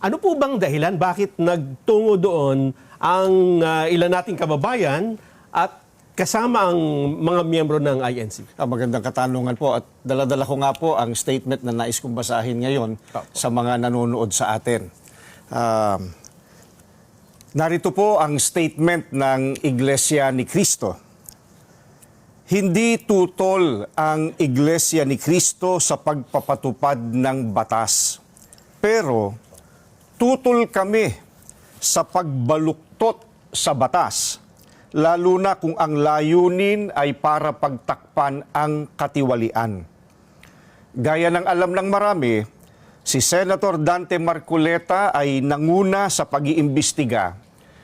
Ano po bang dahilan? Bakit nagtungo doon ang ilan nating kababayan at kasama ang mga miyembro ng INC? Magandang katanungan po at dala-dala ko nga po ang statement na nais kong basahin ngayon sa mga nanonood sa atin. Narito po ang statement ng Iglesia ni Cristo. Hindi tutol ang Iglesia ni Cristo sa pagpapatupad ng batas. Pero tutol kami sa pagbaluktot sa batas, lalo na kung ang layunin ay para pagtakpan ang katiwalian. Gaya ng alam ng marami, si Senator Dante Marcoleta ay nanguna sa pag-iimbestiga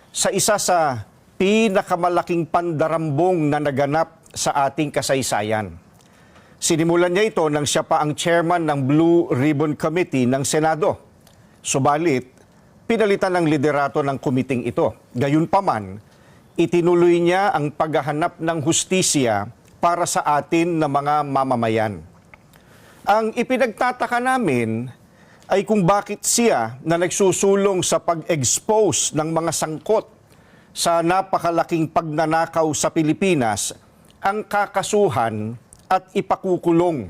sa isa sa pinakamalaking pandarambong na naganap sa ating kasaysayan. Sinimulan niya ito nang siya pa ang chairman ng Blue Ribbon Committee ng Senado. Subalit, pinalitan ng liderato ng kumiting ito. Gayunpaman, itinuloy niya ang paghahanap ng hustisya para sa atin na mga mamamayan. Ang ipinagtataka namin ay kung bakit siya na nagsusulong sa pag-expose ng mga sangkot sa napakalaking pagnanakaw sa Pilipinas ang kakasuhan at ipakukulong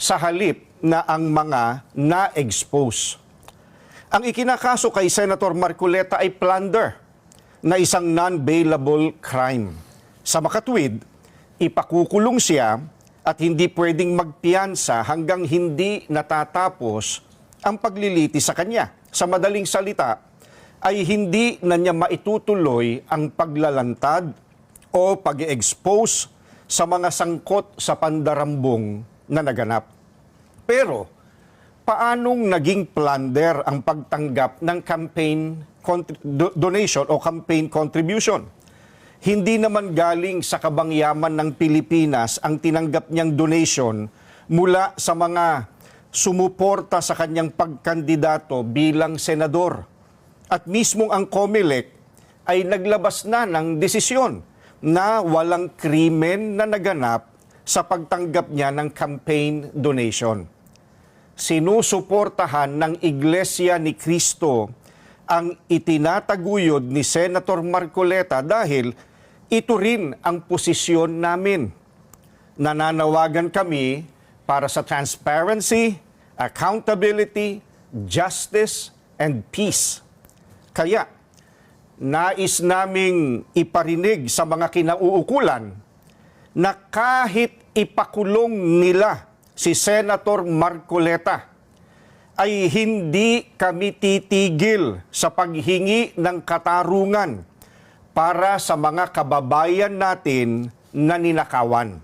sa halip na ang mga na-expose. Ang ikinakaso kay Senator Marcoleta ay plunder na isang non-bailable crime. Sa makatwid, ipakukulong siya at hindi pwedeng magpiyansa hanggang hindi natatapos ang pagliliti sa kanya. Sa madaling salita, ay hindi na niya maitutuloy ang paglalantad o pag-expose sa mga sangkot sa pandarambong na naganap. Pero, paanong naging plunder ang pagtanggap ng campaign donation o campaign contribution? Hindi naman galing sa kabangyaman ng Pilipinas ang tinanggap niyang donation mula sa mga sumuporta sa kanyang pagkandidato bilang senador. At mismong ang COMELEC ay naglabas na ng desisyon na walang krimen na naganap sa pagtanggap niya ng campaign donation. Sinusuportahan ng Iglesia ni Cristo ang itinataguyod ni Senator Marcoleta dahil ito rin ang posisyon namin. Nananawagan kami para sa transparency, accountability, justice, and peace. Kaya, nais naming iparinig sa mga kinauukulan na kahit ipakulong nila si Senator Marcoleta, ay hindi kami titigil sa paghingi ng katarungan para sa mga kababayan natin na ninakawan.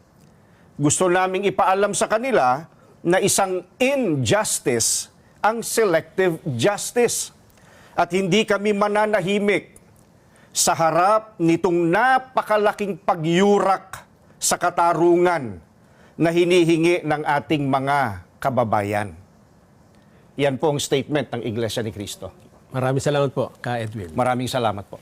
Gusto naming ipaalam sa kanila na isang injustice ang selective justice at hindi kami mananahimik sa harap nitong napakalaking pagyurak sa katarungan na hinihingi ng ating mga kababayan. Yan po ang statement ng Iglesia ni Cristo. Maraming salamat po, Ka Edwin. Maraming salamat po.